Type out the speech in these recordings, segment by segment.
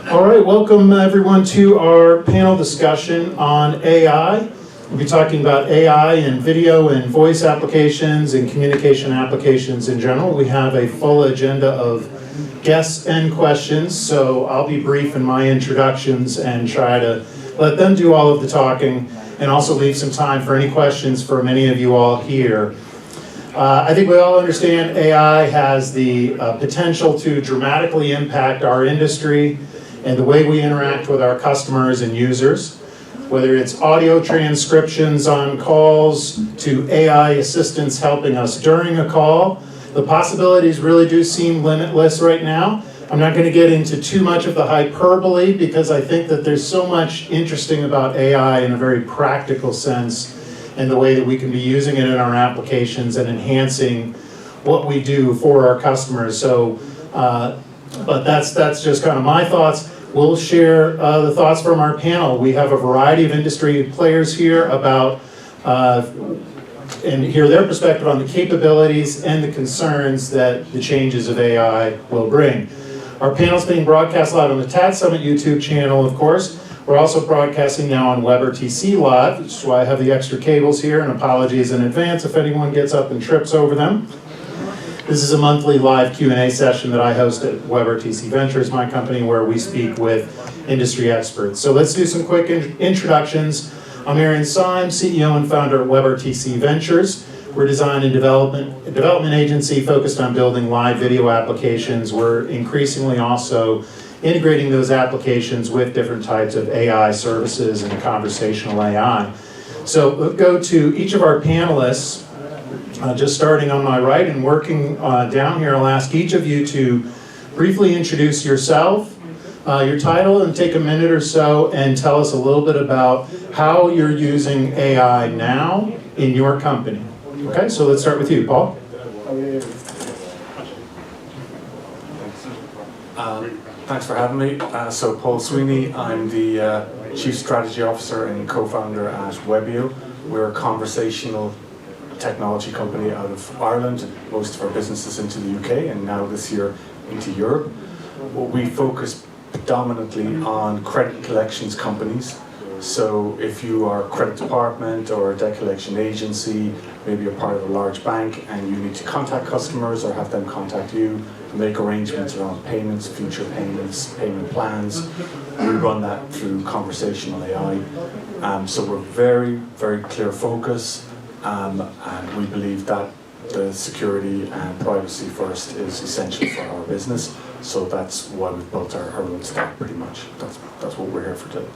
All right, welcome everyone to our panel discussion on AI. We'll be talking about AI in video and voice applications and communication applications in general. We have a full agenda of guests and questions, so I'll be brief in my introductions and try to let them do all of the talking and also leave some time for any questions for many of you all here. I think we all understand AI has the potential to dramatically impact our industry and the way we interact with our customers and users. Whether it's audio transcriptions on calls to AI assistants helping us during a call, the possibilities really do seem limitless right now. I'm not going to get into too much of the hyperbole because I think that there's so much interesting about AI in a very practical sense and the way that we can be using it in our applications and enhancing what we do for our customers. So, but that's just kind of my thoughts. We'll share the thoughts from our panel. We have a variety of industry players here about and hear their perspective on the capabilities and the concerns that the changes of AI will bring. Our panel is being broadcast live on the TAD Summit YouTube channel, of course. We're also broadcasting now on WebRTC Live, which is why I have the extra cables here, and apologies in advance if anyone gets up and trips over them. This is a monthly live Q&A session that I host at WebRTC.Ventures, my company, where we speak with industry experts. So let's do some quick introductions. I'm Arin Sime, CEO and founder of WebRTC.Ventures. We're a design and development agency focused on building live video applications. We're increasingly also integrating those applications with different types of AI services and conversational AI. So let's go to each of our panelists. Just starting on my right and working down here, I'll ask each of you to briefly introduce yourself, your title, and take a minute or so and tell us a little bit about how you're using AI now in your company. Okay, so let's start with you, Paul. Thanks for having me. So Paul Sweeney, I'm the Chief Strategy Officer and co-founder at Webio. We're a conversational technology company out of Ireland, most of our businesses into the UK, and now this year into Europe. We focus predominantly on credit collections companies. So if you are a credit department or a debt collection agency, maybe you're part of a large bank and you need to contact customers or have them contact you to make arrangements around payments, future payments, payment plans, we run that through conversational AI. So we're very, very clear focus. And we believe that the security and privacy first is essential for our business. So that's why we've built our own stack pretty much. That's what we're here for today.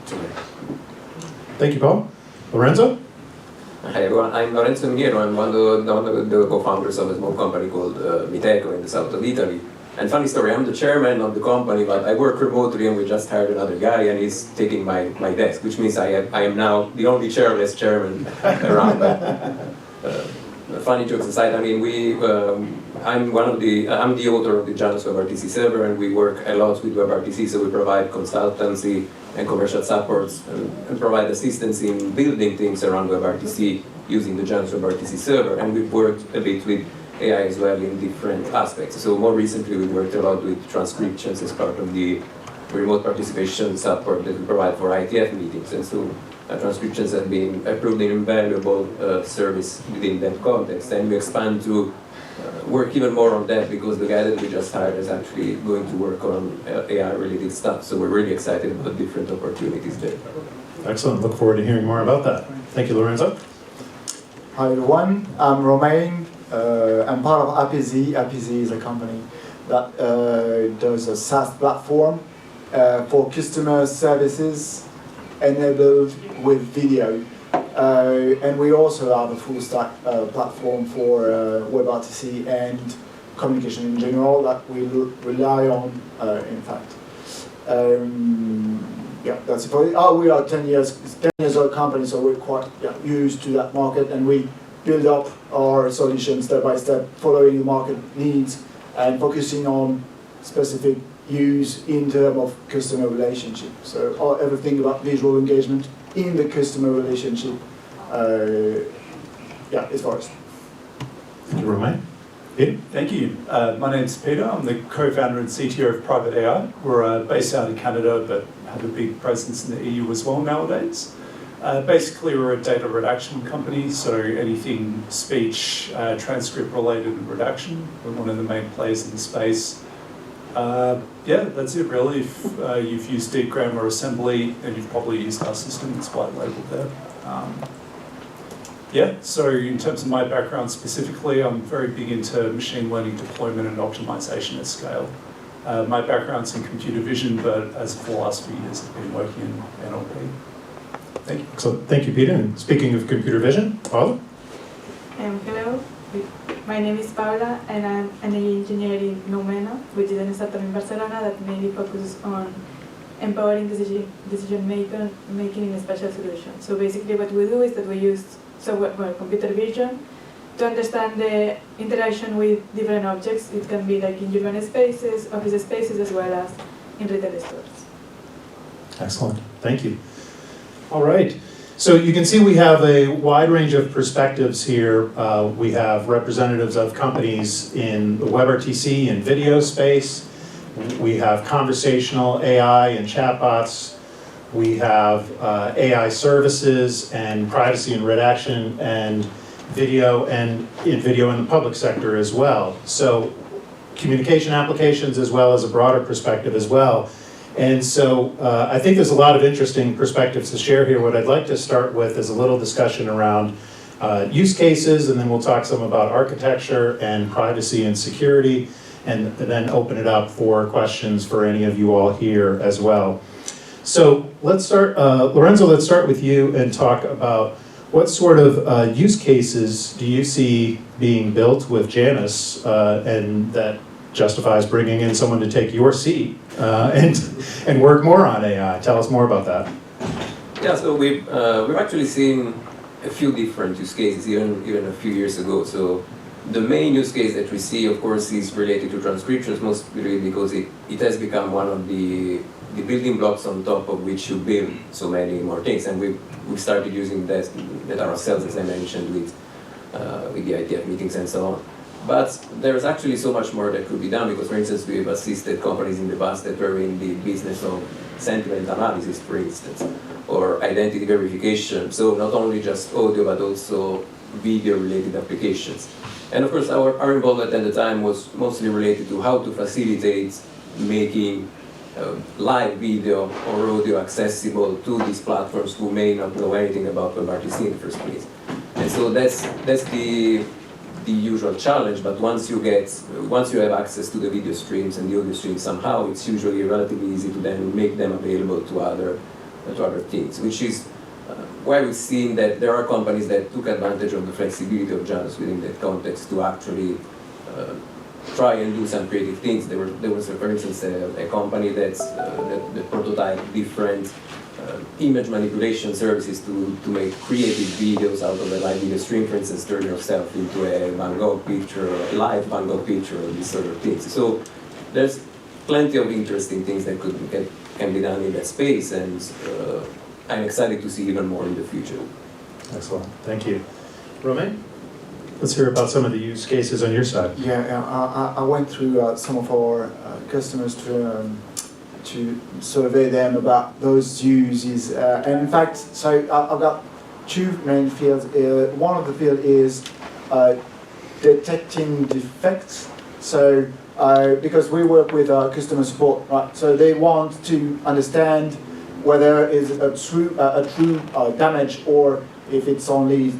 Thank you, Paul. Lorenzo? Hi everyone, I'm Lorenzo Miniero. I'm one of the co-founders of a small company called Meetcho in the south of Italy. And funny story, I'm the chairman of the company, but I work remotely and we just hired another guy and he's taking my desk, which means I am now the only chairless chairman around. Funny jokes aside, I mean, I'm the author of the Janus WebRTC server and we work a lot with WebRTC, so we provide consultancy and commercial supports and provide assistance in building things around WebRTC using the Janus WebRTC server, and we've worked a bit with AI as well in different aspects. So more recently we worked a lot with transcriptions as part of the remote participation support that we provide for ITF meetings, and so transcriptions have been proved an invaluable service within that context, and we expand to work even more on that because the guy that we just hired is actually going to work on AI-related stuff, so we're really excited about different opportunities there. Excellent, look forward to hearing more about that. Thank you, Lorenzo. Hi everyone, I'm Romain. I'm part of Apizee. Apizee is a company that does a SaaS platform for customer services enabled with video. And we also have a full stack platform for WebRTC and communication in general that we rely on, in fact. Yeah, that's it for it. We are 10 years old company, so we're quite used to that market, and we build up our solutions step by step, following the market needs and focusing on specific use in terms of customer relationship. So everything about visual engagement in the customer relationship, is for us. Thank you, Romain. Pieter? Thank you. My name's Pieter. I'm the co-founder and CTO of Private AI. We're based out in Canada, but have a big presence in the EU as well nowadays. Basically, we're a data redaction company, so anything speech, transcript related and redaction. We're one of the main players in the space. Yeah, that's it really. If you've used Deep Grammar Assembly, then you've probably used our system. It's white labeled there. Yeah, so in terms of my background specifically, I'm very big into machine learning deployment and optimization at scale. My background's in computer vision, but as for the last few years, I've been working in NLP. Thank you. Excellent. Thank you, Pieter. And speaking of computer vision, Paula? Hello, my name is Paula and I'm an engineer in Noumena, which is a startup in Barcelona that mainly focuses on empowering decision making in a spatial solution. So basically what we do is that we use software, computer vision, to understand the interaction with different objects. It can be like in urban spaces, office spaces, as well as in retail stores. Excellent. Thank you. All right. So you can see we have a wide range of perspectives here. We have representatives of companies in the WebRTC and video space. We have conversational AI and chatbots. We have AI services and privacy and redaction and video in the public sector as well. So communication applications as well as a broader perspective as well. And so I think there's a lot of interesting perspectives to share here. What I'd like to start with is a little discussion around use cases, and then we'll talk some about architecture and privacy and security, and then open it up for questions for any of you all here as well. So let's start, Lorenzo, let's start with you and talk about what sort of use cases do you see being built with Janus and that justifies bringing in someone to take your seat and work more on AI. Tell us more about that. Yeah, so we've actually seen a few different use cases even a few years ago. So the main use case that we see, of course, is related to transcriptions, mostly because it has become one of the building blocks on top of which you build so many more things. And we've started using that ourselves, as I mentioned, with the ITF meetings and so on. But there's actually so much more that could be done because, for instance, we've assisted companies in the past that were in the business of sentiment analysis, for instance, or identity verification. So not only just audio, but also video-related applications. And of course, our involvement at the time was mostly related to how to facilitate making live video or audio accessible to these platforms who may not know anything about WebRTC in the first place. And so that's the usual challenge, but once you have access to the video streams and the audio streams somehow, it's usually relatively easy to then make them available to other things, which is why we've seen that there are companies that took advantage of the flexibility of Janus within that context to actually try and do some creative things. There was, for instance, a company that prototyped different image manipulation services to make creative videos out of a live video stream, for instance, turn yourself into a Van Gogh picture, a live Van Gogh picture, or these sort of things. So there's plenty of interesting things that can be done in that space, and I'm excited to see even more in the future. Excellent. Thank you. Romain? Let's hear about some of the use cases on your side. Yeah, I went through some of our customers to survey them about those uses. And in fact, so I've got two main fields. One of the field is detecting defects. So because we work with customer support, right? So they want to understand whether it's a true damage or if it's only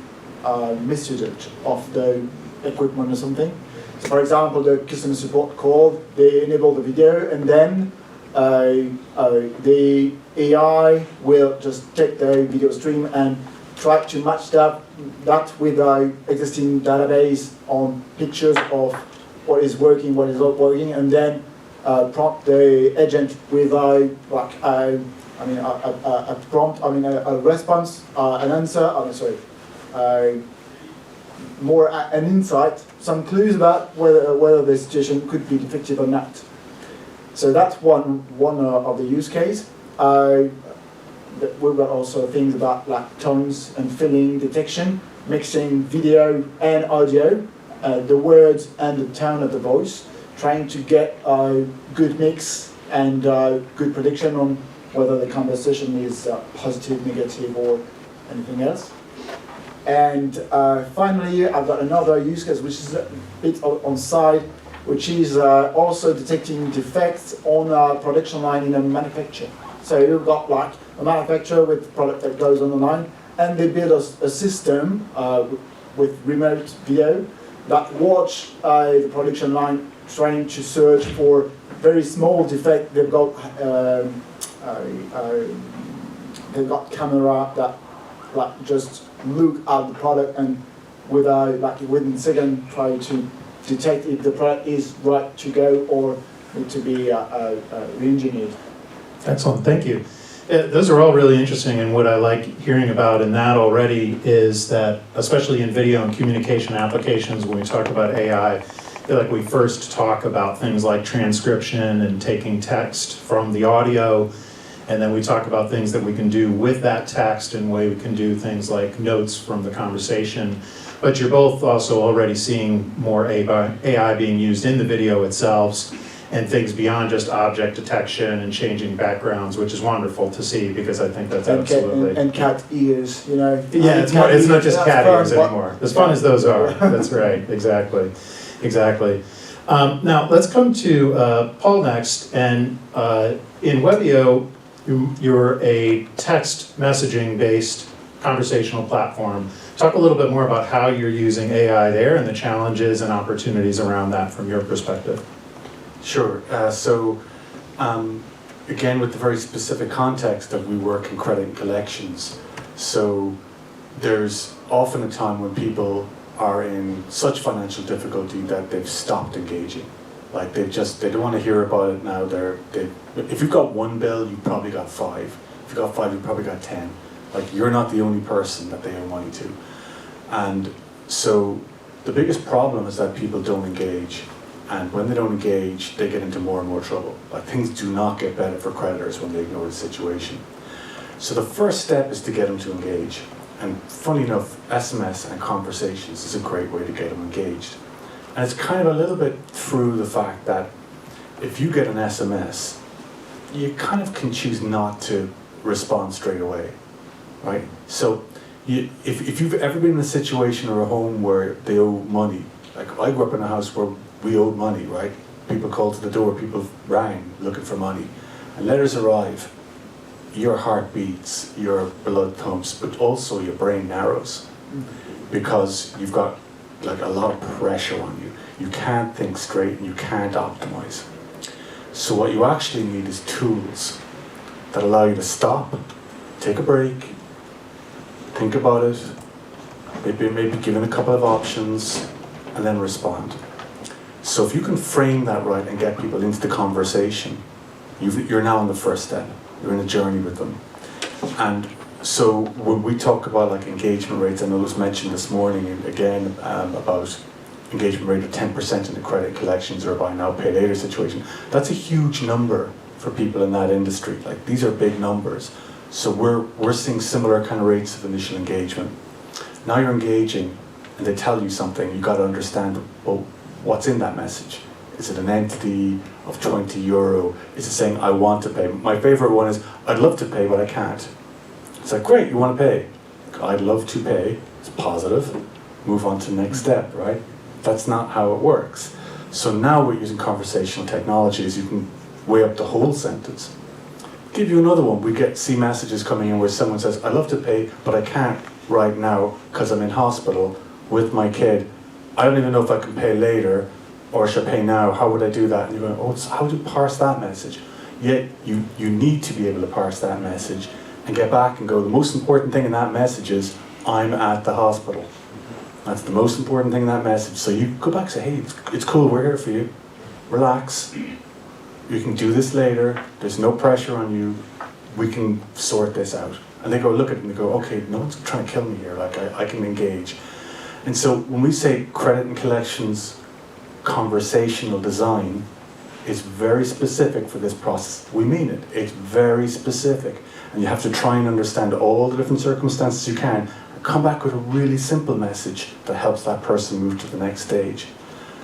misusage of the equipment or something. So for example, the customer support call, they enable the video, and then the AI will just take the video stream and try to match that with the existing database on pictures of what is working, what is not working, and then prompt the agent with a response, an answer. An insight, some clues about whether the situation could be defective or not. So that's one of the use case. We've got also things about like tones and filling detection, mixing video and audio, the words and the tone of the voice, trying to get a good mix and good prediction on whether the conversation is positive, negative, or anything else. And finally, I've got another use case which is a bit on side, which is also detecting defects on a production line in a manufacturer. So you've got like a manufacturer with product that goes on the line, and they build a system with remote video that watch the production line trying to search for very small defect. They've got camera that like just look at the product and within a second try to detect if the product is right to go or need to be re-engineered. Excellent, thank you. Those are all really interesting, and what I like hearing about in that already is that, especially in video and communication applications, when we talk about AI, I feel like we first talk about things like transcription and taking text from the audio, and then we talk about things that we can do with that text, and way we can do things like notes from the conversation. But you're both also already seeing more AI being used in the video itself, and things beyond just object detection and changing backgrounds, which is wonderful to see, because I think that's absolutely... And cat ears, you know. Yeah, it's not just cat ears anymore. As fun as those are. Yeah. That's right, exactly. Now, let's come to Paul next. And in Webio, you're a text messaging-based conversational platform. Talk a little bit more about how you're using AI there and the challenges and opportunities around that from your perspective. Sure. Again, with the very specific context that we work in credit and collections, so there's often a time when people are in such financial difficulty that they've stopped engaging. Like they don't want to hear about it now. If you've got one bill, you've probably got 5. If you've got 5, you've probably got 10. Like, you're not the only person that they owe money to. And so the biggest problem is that people don't engage. And when they don't engage, they get into more and more trouble. Like, things do not get better for creditors when they ignore the situation. So the first step is to get them to engage. And funny enough, SMS and conversations is a great way to get them engaged. And it's kind of a little bit through the fact that if you get an SMS, you kind of can choose not to respond straight away, right? So if you've ever been in a situation or a home where they owe money, like I grew up in a house where we owed money, right? People called to the door, people rang looking for money. And letters arrive, your heart beats, your blood thumps, but also your brain narrows. Because you've got like a lot of pressure on you. You can't think straight and you can't optimize. So what you actually need is tools that allow you to stop, take a break, think about it, maybe give it a couple of options, and then respond. So if you can frame that right and get people into the conversation, you're now on the first step. You're in a journey with them. And so when we talk about like engagement rates, I know it was mentioned this morning again about engagement rate of 10% in the credit collections or buy now, pay later situation. That's a huge number for people in that industry. Like, these are big numbers. So we're seeing similar kind of rates of initial engagement. Now you're engaging and they tell you something, you've got to understand, well, what's in that message? Is it an entity of €20? Is it saying, I want to pay? My favorite one is, I'd love to pay, but I can't. It's like, great, you want to pay. I'd love to pay. It's positive. Move on to the next step, right? That's not how it works. So now we're using conversational technologies. You can weigh up the whole sentence. Give you another one. We see messages coming in where someone says, I'd love to pay, but I can't right now because I'm in hospital with my kid. I don't even know if I can pay later, or should I pay now? How would I do that? And you're going, oh, how do you parse that message? Yet you need to be able to parse that message and get back and go, the most important thing in that message is, I'm at the hospital. That's the most important thing in that message. So you go back and say, hey, it's cool, we're here for you. Relax. You can do this later. There's no pressure on you. We can sort this out. And they go look at it and they go, okay, no one's trying to kill me here. Like, I can engage. And so when we say credit and collections conversational design, it's very specific for this process. We mean it. It's very specific. And you have to try and understand all the different circumstances you can come back with a really simple message that helps that person move to the next stage.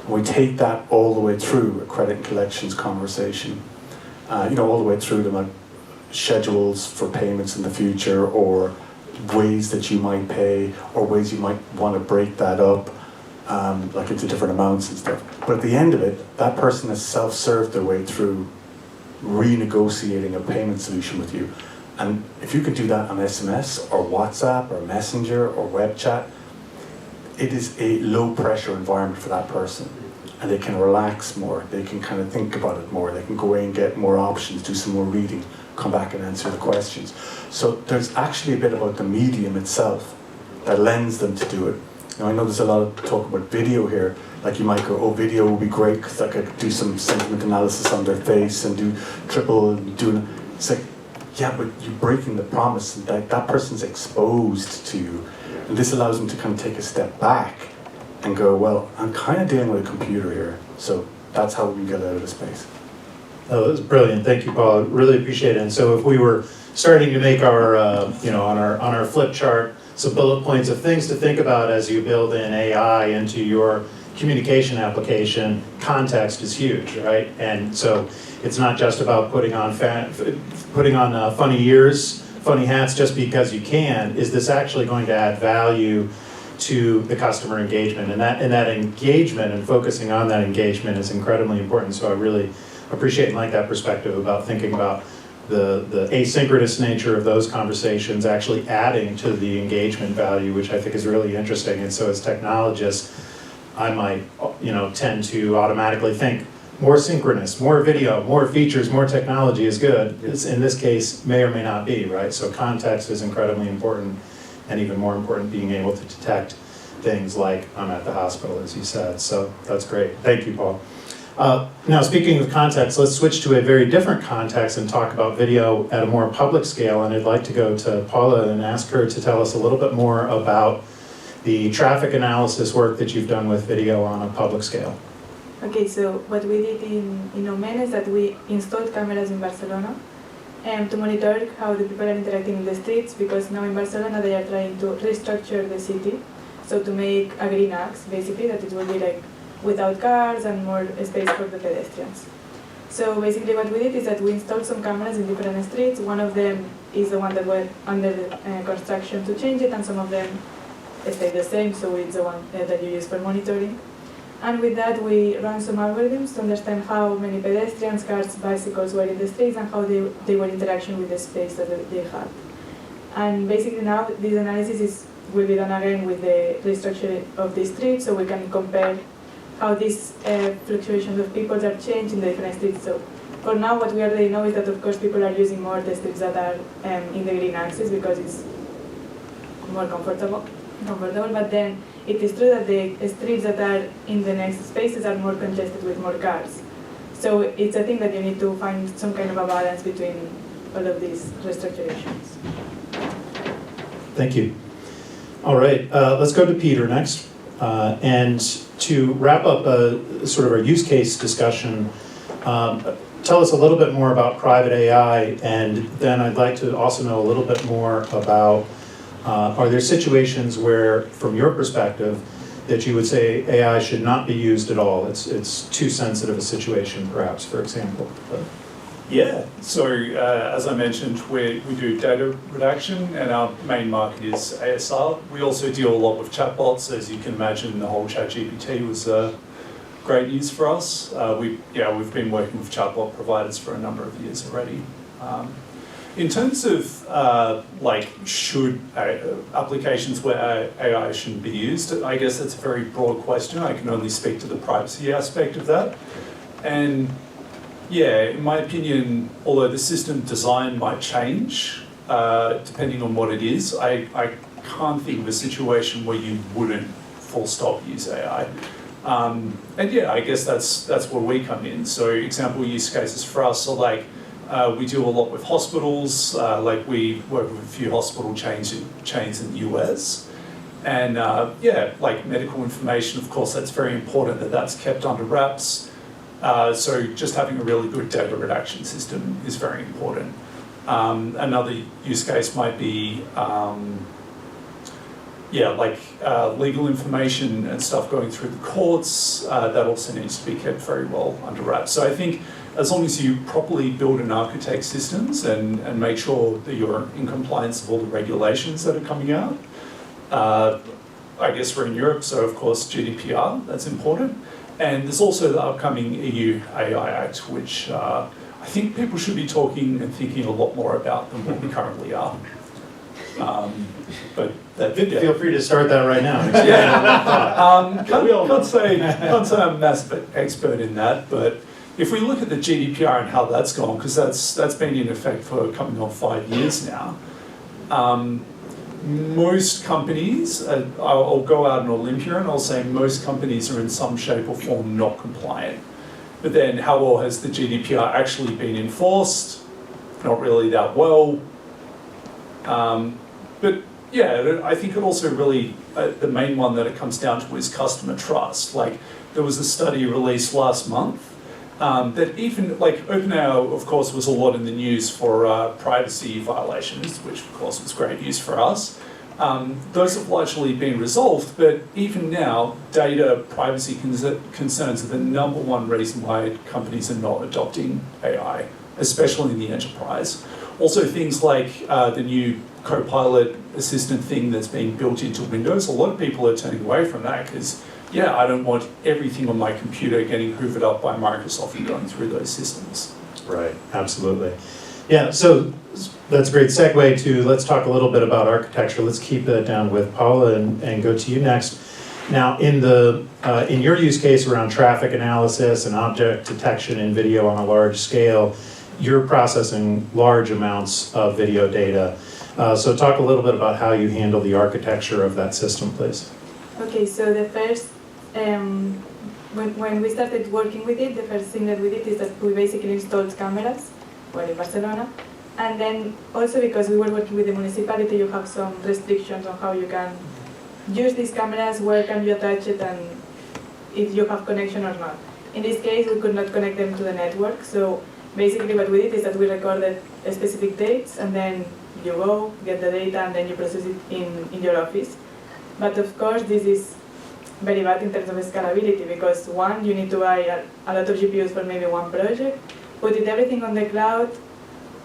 And we take that all the way through a credit and collections conversation, all the way through to like schedules for payments in the future, or ways that you might pay, or ways you might want to break that up, like into different amounts and stuff. But at the end of it, that person has self-served their way through renegotiating a payment solution with you. And if you can do that on SMS or WhatsApp or Messenger or web chat, it is a low pressure environment for that person. And they can relax more, they can kind of think about it more, they can go away and get more options, do some more reading, come back and answer the questions. So there's actually a bit about the medium itself that lends them to do it. Now I know there's a lot of talk about video here, like you might go, oh, video would be great because I could do some sentiment analysis on their face and do triple and do, it's like, yeah, but you're breaking the promise that that person's exposed to you. And this allows them to kind of take a step back and go, well, I'm kind of dealing with a computer here. So that's how we get out of the space. Oh, that was brilliant. Thank you, Paul. Really appreciate it. And so if we were starting to make our, on our flip chart, some bullet points of things to think about as you build in AI into your communication application, context is huge, right? And so it's not just about putting on funny ears, funny hats just because you can. Is this actually going to add value to the customer engagement? And that engagement and focusing on that engagement is incredibly important. So I really appreciate and like that perspective about thinking about the asynchronous nature of those conversations actually adding to the engagement value, which I think is really interesting. And so as technologists, I might tend to automatically think more synchronous, more video, more features, more technology is good. In this case, may or may not be, right? So context is incredibly important, and even more important, being able to detect things like I'm at the hospital, as you said. So that's great. Thank you, Paul. Now, speaking of context, let's switch to a very different context and talk about video at a more public scale. And I'd like to go to Paula and ask her to tell us a little bit more about the traffic analysis work that you've done with video on a public scale. Okay, so what we did in Noumena is that we installed cameras in Barcelona to monitor how the people are interacting in the streets, because now in Barcelona they are trying to restructure the city, so to make a green axe, basically, that it will be like without cars and more space for the pedestrians. So basically what we did is that we installed some cameras in different streets. One of them is the one that went under construction to change it, and some of them stay the same, so it's the one that you use for monitoring. And with that we ran some algorithms to understand how many pedestrians, cars, bicycles were in the streets and how they were interaction with the space that they had. And basically now this analysis will be done again with the restructuring of the streets, so we can compare how these fluctuations of people are changed in the different streets. So for now, what we already know is that of course people are using more the streets that are in the green axis because it's more comfortable. But then it is true that the streets that are in the next spaces are more congested with more cars. So it's a thing that you need to find some kind of a balance between all of these restructurations. Thank you. All right, let's go to Pieter next. And to wrap up sort of our use case discussion, tell us a little bit more about private AI, and then I'd like to also know a little bit more about, are there situations where, from your perspective, that you would say AI should not be used at all? It's too sensitive a situation, perhaps, for example. Yeah, so as I mentioned, we do data redaction, and our main market is ASR. We also deal a lot with chatbots. As you can imagine, the whole ChatGPT was great news for us. We've been working with chatbot providers for a number of years already. In terms of should applications where AI shouldn't be used, I guess that's a very broad question. I can only speak to the privacy aspect of that. And yeah, in my opinion, although the system design might change, depending on what it is, I can't think of a situation where you wouldn't full stop use AI. And yeah, I guess that's where we come in. So example use cases for us are like, we do a lot with hospitals, like we work with a few hospital chains in the US. And yeah, like medical information, of course, that's very important that that's kept under wraps. So just having a really good data redaction system is very important. Another use case might be legal information and stuff going through the courts, that also needs to be kept very well under wraps. So I think as long as you properly build and architect systems and make sure that you're in compliance with all the regulations that are coming out, I guess we're in Europe, so of course GDPR, that's important. And there's also the upcoming EU AI Act, which I think people should be talking and thinking a lot more about than what we currently are. But that video. Feel free to start that right now. Can't say I'm a massive expert in that, but if we look at the GDPR and how that's gone, because that's been in effect for coming on 5 years now, most companies, I'll go out on a limb here and I'll say most companies are in some shape or form not compliant. But then how well has the GDPR actually been enforced? Not really that well. But yeah, I think it also really, the main one that it comes down to is customer trust. Like there was a study released last month that even, like OpenAI of course was a lot in the news for privacy violations, which of course was great news for us. Those have largely been resolved, but even now, data privacy concerns are the #1 reason why companies are not adopting AI, especially in the enterprise. Also things like the new Copilot assistant thing that's being built into Windows, a lot of people are turning away from that because, yeah, I don't want everything on my computer getting hoovered up by Microsoft and going through those systems. Right, absolutely. Yeah, so that's a great segue to, let's talk a little bit about architecture. Let's keep that down with Paula and go to you next. Now, in your use case around traffic analysis and object detection in video on a large scale, you're processing large amounts of video data. So talk a little bit about how you handle the architecture of that system, please. Okay, so the first, when we started working with it, the first thing that we did is that we basically installed cameras, well, in Barcelona. And then also because we were working with the municipality, you have some restrictions on how you can use these cameras, where can you attach it, and if you have connection or not. In this case, we could not connect them to the network, so basically what we did is that we recorded specific dates, and then you go, get the data, and then you process it in your office. But of course, this is very bad in terms of scalability, because one, you need to buy a lot of GPUs for maybe one project, put it everything on the cloud,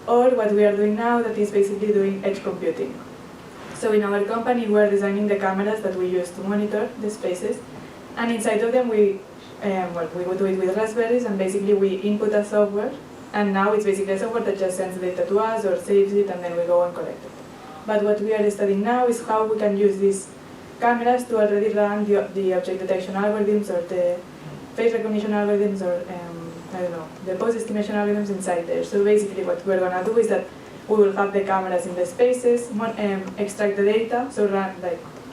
or what we are doing now, that is basically doing edge computing. So in our company, we're designing the cameras that we use to monitor the spaces, and inside of them we would do it with Raspberries, and basically we input a software, and now it's basically a software that just sends data to us or saves it, and then we go and collect it. But what we are studying now is how we can use these cameras to already run the object detection algorithms or the face recognition algorithms or the pose estimation algorithms inside there. So basically what we're going to do is that we will have the cameras in the spaces, extract the data, so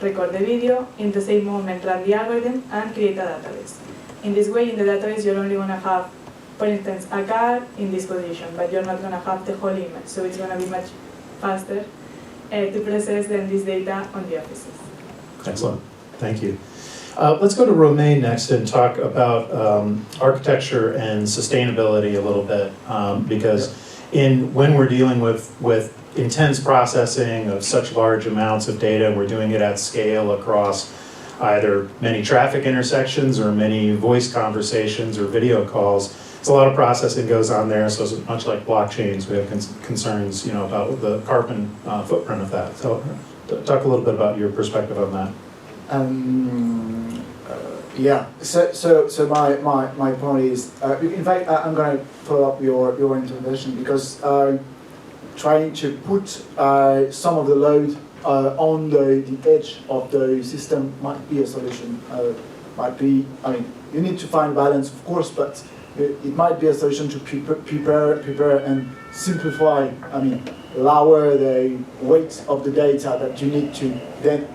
record the video, in the same moment run the algorithm and create a database. In this way, in the database, you're only going to have, for instance, a car in this position, but you're not going to have the whole image, so it's going to be much faster to process than this data on the offices. Excellent, thank you. Let's go to Romain next and talk about architecture and sustainability a little bit, because when we're dealing with intense processing of such large amounts of data, we're doing it at scale across either many traffic intersections or many voice conversations or video calls. It's a lot of processing goes on there, so it's much like blockchains, we have concerns, about the carbon footprint of that. So talk a little bit about your perspective on that. Yeah. So my point is, in fact, I'm going to follow up your intervention, because trying to put some of the load on the edge of the system might be a solution. You need to find balance, of course, but it might be a solution to prepare and simplify. Lower the weight of the data that you need to then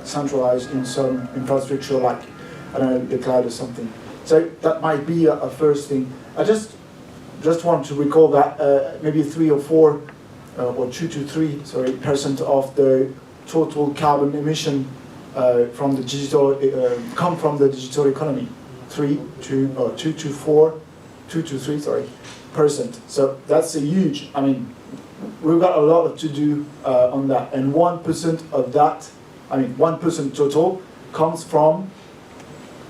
centralize in some infrastructure like, I don't know, the cloud or something. So that might be a first thing. I just want to recall that maybe 3 or 4 or 2 to 3% of the total carbon emission from the digital come from the digital economy. 2 to 3%. So that's a huge. We've got a lot to do on that, and 1% of that 1% total comes from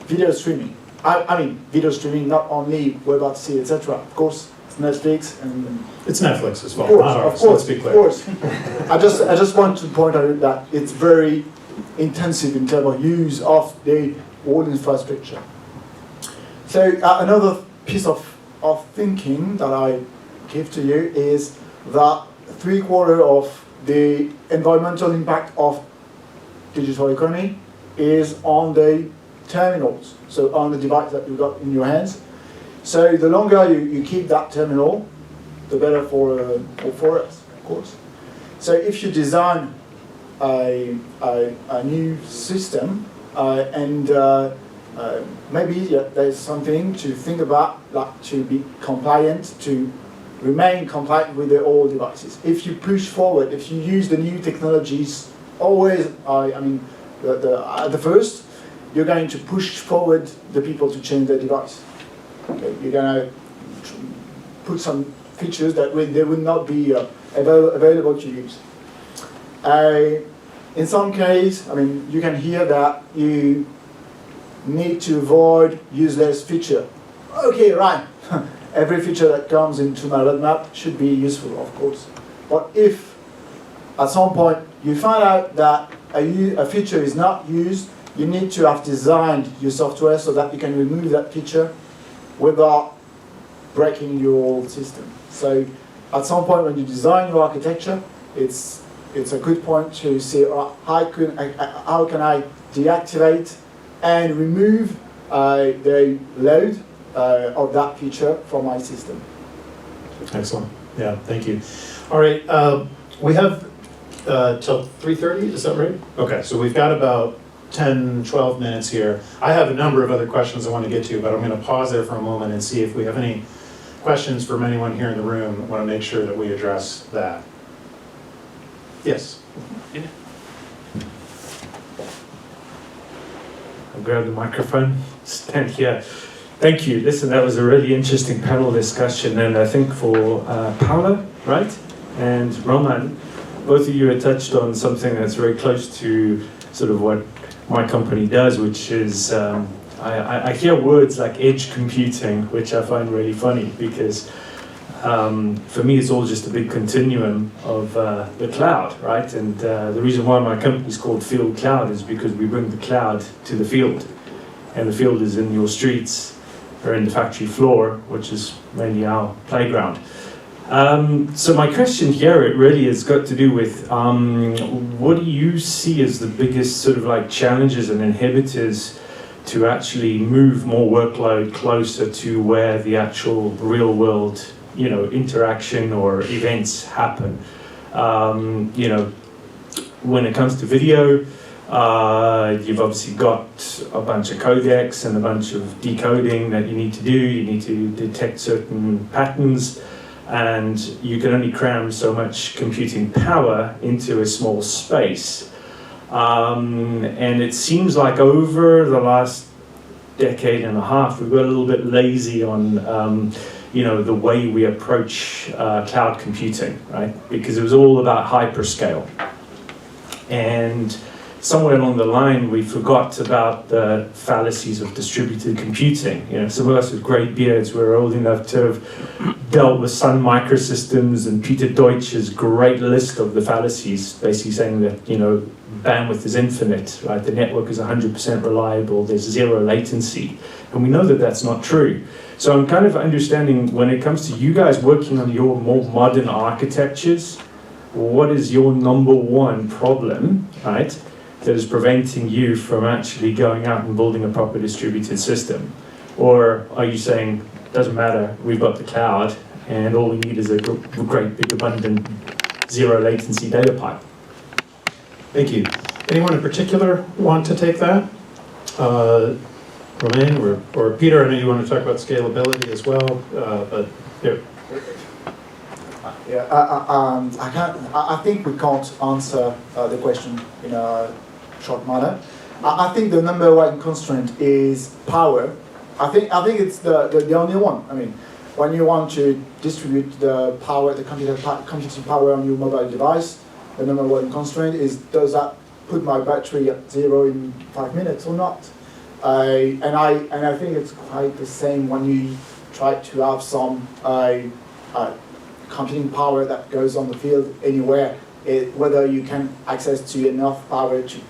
video streaming. I mean, video streaming, not only WebRTC, etc. Of course, it's Netflix and It's Netflix as well, of course, not of ours, course, let's be of clear. course. I just want to point out that it's very intensive in terms of use of the whole infrastructure. So another piece of thinking that I give to you is that 3/4 of the environmental impact of digital economy is on the terminals, so on the device that you've got in your hands. So the longer you keep that terminal, the better for us, of course. So if you design a new system and maybe there's something to think about, like to be compliant, to remain compliant with the old devices. If you push forward, if you use the new technologies, always, at the first, you're going to push forward the people to change their device. Okay? You're going to put some features that they would not be available to use. In some case, you can hear that you need to avoid useless feature. Okay, right. Every feature that comes into my roadmap should be useful, of course. But if at some point you find out that a feature is not used, you need to have designed your software so that you can remove that feature without breaking your old system. So at some point when you design your architecture, it's a good point to see how can I deactivate and remove the load of that feature from my system. Excellent. Yeah, thank you. All right, we have till 3:30, is that right? Okay, so we've got about 10, 12 minutes here. I have a number of other questions I want to get to, but I'm going to pause there for a moment and see if we have any questions from anyone here in the room. I want to make sure that we address that. Yes? Yeah. I'll grab the microphone, stand here. Thank you. Listen, that was a really interesting panel discussion, and I think for Paula, right, and Romain, both of you have touched on something that's very close to sort of what my company does, which is I hear words like edge computing, which I find really funny because for me it's all just a big continuum of the cloud, right? And the reason why my company is called Field Cloud is because we bring the cloud to the field, and the field is in your streets or in the factory floor, which is mainly our playground. So my question here, it really has got to do with what do you see as the biggest sort of like challenges and inhibitors to actually move more workload closer to where the actual real world, interaction or events happen. When it comes to video, you've obviously got a bunch of codecs and a bunch of decoding that you need to do. You need to detect certain patterns, and you can only cram so much computing power into a small space. And it seems like over the last decade and a half, we've got a little bit lazy on the way we approach cloud computing, right? Because it was all about hyperscale. And somewhere along the line, we forgot about the fallacies of distributed computing. Some of us with great beards were old enough to have dealt with Sun Microsystems and Pieter Deutsch's great list of the fallacies, basically saying that, bandwidth is infinite, right? The network is 100% reliable, there's zero latency. And we know that that's not true. So I'm kind of understanding when it comes to you guys working on your more modern architectures, what is your number one problem, right, that is preventing you from actually going out and building a proper distributed system? Or are you saying, doesn't matter, we've got the cloud and all we need is a great big abundant zero latency data pipe? Thank you. Anyone in particular want to take that? Romain or Pieter, I know you want to talk about scalability as well, but here. Yeah, I think we can't answer the question in a short manner. I think the number one constraint is power. I think it's the only one. When you want to distribute the power, the computing power on your mobile device, the number one constraint is, does that put my battery at 0 in 5 minutes or not. And I think it's quite the same when you try to have some computing power that goes on the field anywhere, whether you can access to enough power to,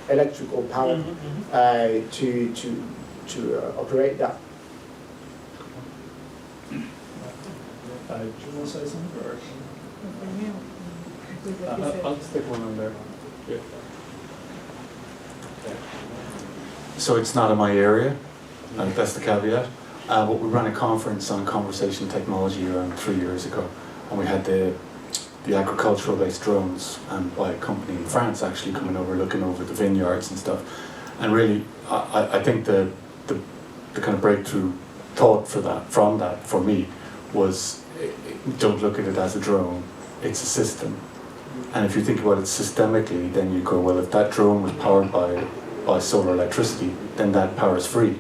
electrical power to operate that. Do you want to say something? Or? I'll stick one on there. Yeah. So it's not in my area, and that's the caveat. But we ran a conference on conversation technology around 3 years ago, and we had the agricultural-based drones, and by a company in France actually coming over, looking over the vineyards and stuff. And really, I think the kind of breakthrough thought from that for me was, don't look at it as a drone, it's a system. And if you think about it systemically, then you go, well, if that drone was powered by solar electricity, then that power is free.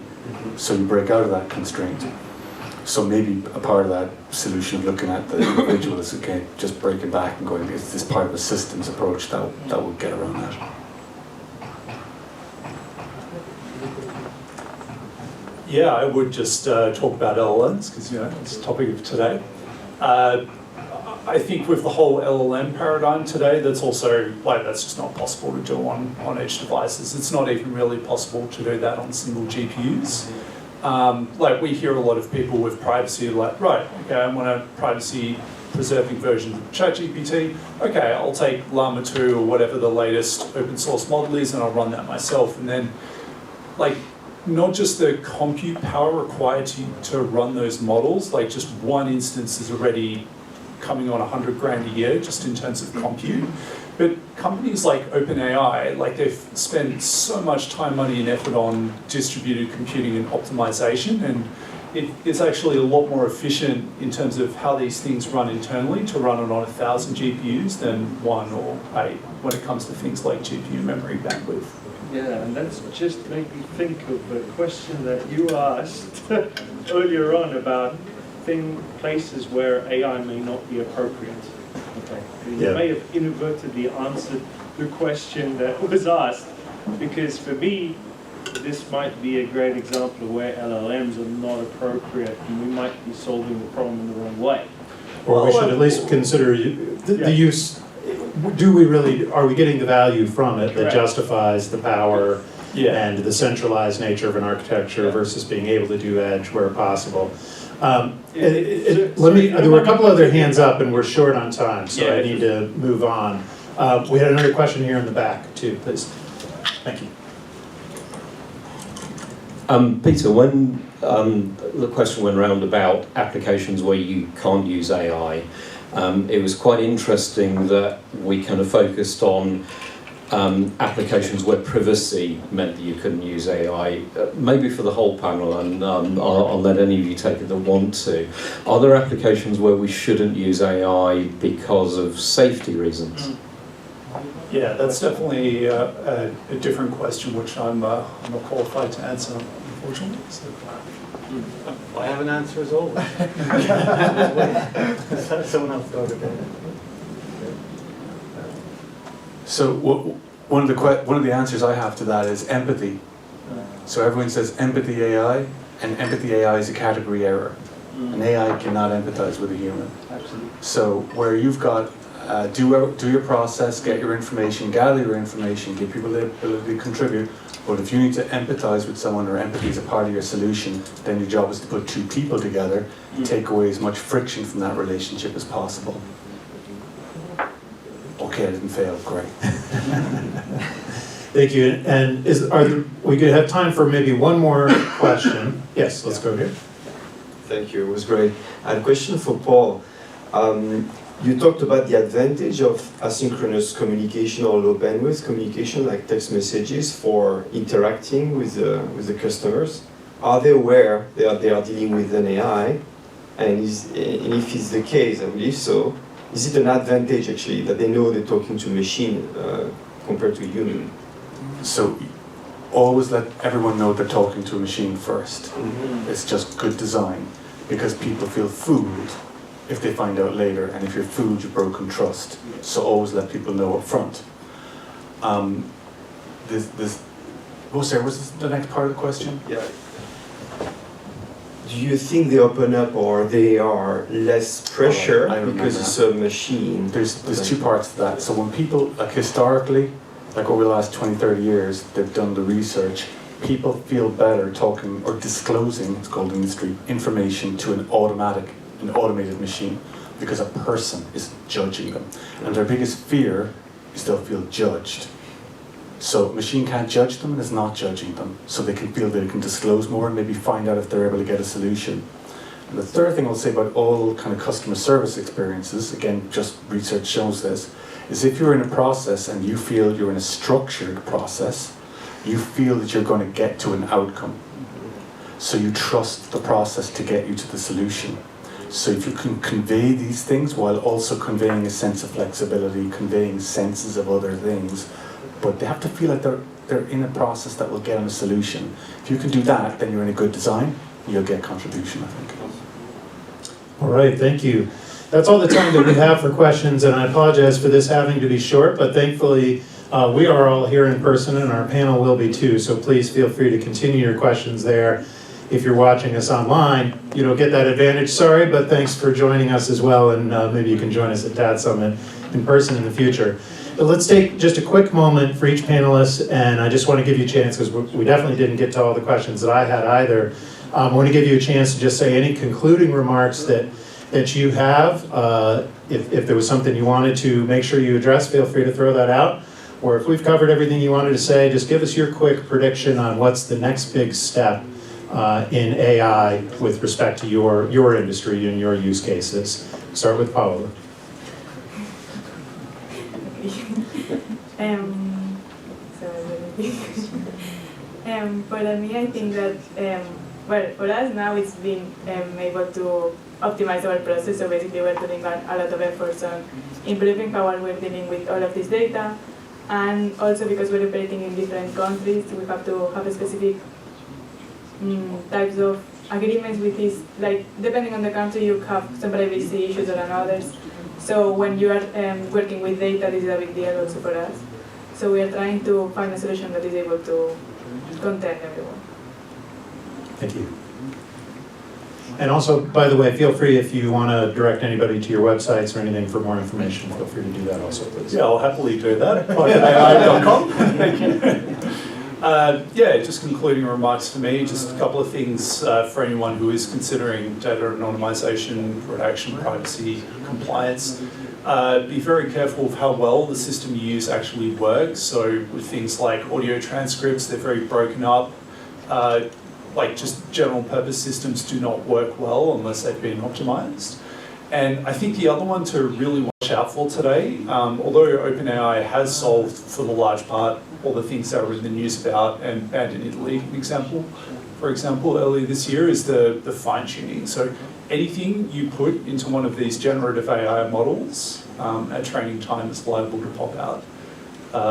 So you break out of that constraint. So maybe a part of that solution of looking at the individual is, okay, just breaking back and going, is this part of a systems approach that would get around that? Yeah, I would just talk about LLMs, because it's the topic of today. I think with the whole LLM paradigm today, that's also, that's just not possible to do on edge devices. It's not even really possible to do that on single GPUs. We hear a lot of people with privacy, right, okay, I want a privacy-preserving version of ChatGPT. Okay, I'll take Llama 2 or whatever the latest open source model is, and I'll run that myself. And then, not just the compute power required to run those models, just one instance is already coming on 100 grand a year just in terms of compute. But companies like OpenAI, they've spent so much time, money and effort on distributed computing and optimization, and it's actually a lot more efficient in terms of how these things run internally to run it on 1,000 GPUs than 1 or 8 when it comes to things like GPU memory bandwidth. Yeah, and that's just made me think of a question that you asked earlier on about places where AI may not be appropriate. Okay. You may have inadvertently answered the question that was asked, because for me, this might be a great example of where LLMs are not appropriate, and we might be solving the problem in the wrong way. Or we should at least consider the use. Are we getting the value from it that justifies the power and the centralized nature of an architecture versus being able to do edge where possible? There were a couple other hands up and we're short on time, so I need to move on. We had another question here in the back too, please. Thank you. Pieter, when the question went around about applications where you can't use AI, it was quite interesting that we kind of focused on applications where privacy meant that you couldn't use AI. Maybe for the whole panel, and I'll let any of you take it that want to. Are there applications where we shouldn't use AI because of safety reasons? Yeah, that's definitely a different question, which I'm not qualified to answer, unfortunately. So. I have an answer as always. Someone else got it. So one of the answers I have to that is empathy. So everyone says empathy AI, and empathy AI is a category error. An AI cannot empathize with a human. Absolutely. So where you've got do your process, get your information, gather your information, give people the ability to contribute. But if you need to empathize with someone, or empathy is a part of your solution, then your job is to put two people together, take away as much friction from that relationship as possible. Okay, I didn't fail. Great. Thank you. And we could have time for maybe one more question. Yes, let's go here. Thank you. It was great. I had a question for Paul. You talked about the advantage of asynchronous communication or low bandwidth communication, like text messages, for interacting with the customers. Are they aware they are dealing with an AI? And if it's the case, I believe so, is it an advantage actually that they know they're talking to a machine compared to a human? So always let everyone know they're talking to a machine first. It's just good design, because people feel fooled if they find out later, and if you're fooled, you've broken trust. So always let people know up front. Jose, was the next part of the question? Yeah. Do you think they open up or they are less pressure I remember because it's a machine? There's two parts to that. So when people, like historically, like over the last 20, 30 years, they've done the research, people feel better talking or disclosing, it's called in the industry, information to an automated machine because a person is judging them. And their biggest fear is they'll feel judged. So a machine can't judge them and is not judging them. So they can feel they can disclose more and maybe find out if they're able to get a solution. And the third thing I'll say about all kind of customer service experiences, again, just research shows this, is if you're in a process and you feel you're in a structured process, you feel that you're going to get to an outcome. So you trust the process to get you to the solution. So if you can convey these things while also conveying a sense of flexibility, conveying senses of other things, but they have to feel like they're in a process that will get them a solution. If you can do that, then you're in a good design, you'll get contribution, I think. All right, thank you. That's all the time that we have for questions, and I apologize for this having to be short, but thankfully we are all here in person and our panel will be too, so please feel free to continue your questions there. If you're watching us online, you don't get that advantage, sorry, but thanks for joining us as well, and maybe you can join us at DAT Summit in person in the future. But let's take just a quick moment for each panelist, and I just want to give you a chance, because we definitely didn't get to all the questions that I had either. I want to give you a chance to just say any concluding remarks that you have. If there was something you wanted to make sure you address, feel free to throw that out. Or if we've covered everything you wanted to say, just give us your quick prediction on what's the next big step in AI with respect to your industry and your use cases. Start with Paula. For me, I think that, well, for us now it's been able to optimize our process, so basically we're putting a lot of efforts on improving how we're dealing with all of this data, and also because we're operating in different countries, we have to have a specific types of agreements with this, like depending on the country you have some privacy issues than others. So when you are working with data, this is a big deal also for us. So we are trying to find a solution that is able to contain everyone. Thank you. And also, by the way, feel free if you want to direct anybody to your websites or anything for more information, feel free to do that also, please. Yeah, I'll happily do that. privateai.com. Thank you. Yeah, just concluding remarks for me, just a couple of things for anyone who is considering data anonymization, redaction, privacy, compliance. Be very careful of how well the system you use actually works. So with things like audio transcripts, they're very broken up. Like just general purpose systems do not work well unless they've been optimized. And I think the other one to really watch out for today, although OpenAI has solved for the large part all the things that were in the news about and banned in Italy, for example, earlier this year, is the fine tuning. So anything you put into one of these generative AI models at training time is liable to pop out.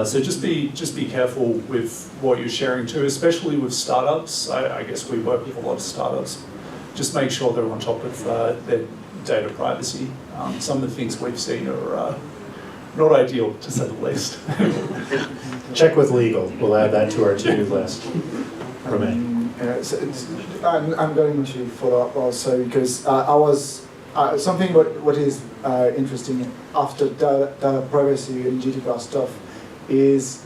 So just be careful with what you're sharing too, especially with startups. I guess we work with a lot of startups. Just make sure they're on top of their data privacy. Some of the things we've seen are not ideal, to say the least. Check with legal. We'll add that to our to-do list. Romain. I'm going to follow up also because I was something what is interesting after data privacy and GDPR stuff is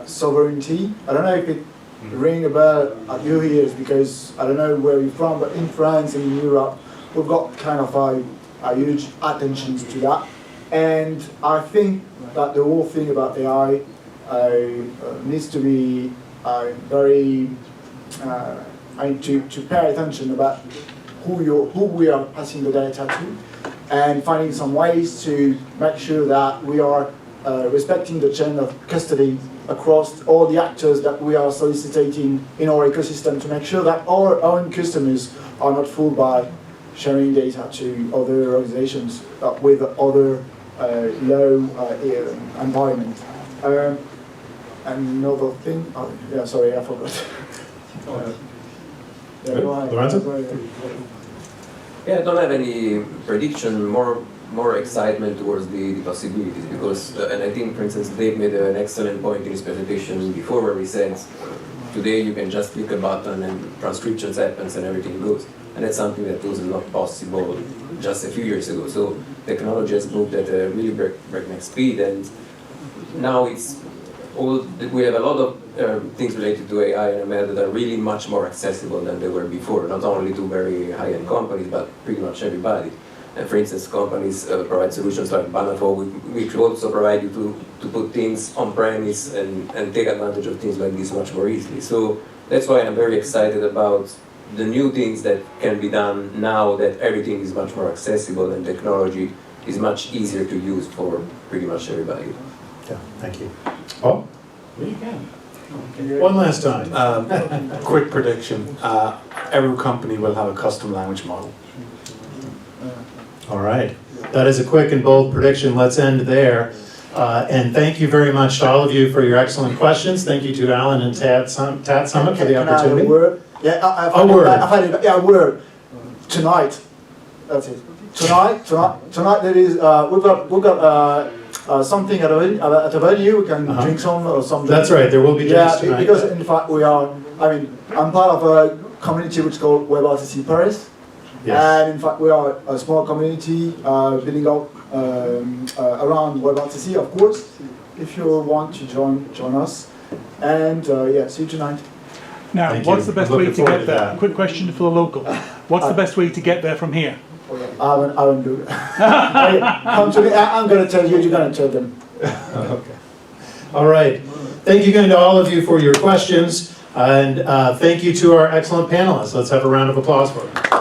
sovereignty. I don't know if it ring a bell at your ears because I don't know where you're from, but in France and in Europe, we've got kind of a huge attention to that. And I think that the whole thing about AI needs to be very, to pay attention about who we are passing the data to, and finding some ways to make sure that we are respecting the chain of custody across all the actors that we are soliciting in our ecosystem to make sure that our own customers are not fooled by sharing data to other organizations with other low environment. Another thing, yeah, sorry, I forgot. Lorenzo? Yeah, I don't have any prediction, more more excitement towards the possibilities because, and I think, for instance, Dave made an excellent point in his presentation before where he said, today you can just click a button and transcriptions happens and everything goes. And that's something that was not possible just a few years ago. So technology has moved at a really breakneck speed, and now it's we have a lot of things related to AI and ML that are really much more accessible than they were before, not only to very high-end companies, but pretty much everybody. And for instance, companies provide solutions like Banafo, which also provide you to put things on-premise and take advantage of things like this much more easily. So that's why I'm very excited about the new things that can be done now that everything is much more accessible and technology is much easier to use for pretty much everybody. Yeah, thank you. Paul? One last time. Quick prediction. Every company will have a custom language model. All right. That is a quick and bold prediction. Let's end there. And thank you very much to all of you for your excellent questions. Thank you to Alan and Tad Summit for the opportunity. Can I have a word? Yeah, A word. A word. Tonight. That's it. Tonight there is we've got something at a venue. We can drink some or something. That's right. There will be drinks tonight. Because in fact I'm part of a community which is called WebRTC Paris. Yes. And in fact, we are a small community building out around WebRTC, of course. If you want to join us. And yeah, see you tonight. Now, Thank what's you. the best I'm way looking to forward get to there? that. Quick question for the local. What's the best way to get there from here? I won't do it. Come to me. I'm going to tell you. You're going to tell them. Okay. All right. Thank you again to all of you for your questions. And thank you to our excellent panelists. Let's have a round of applause for them.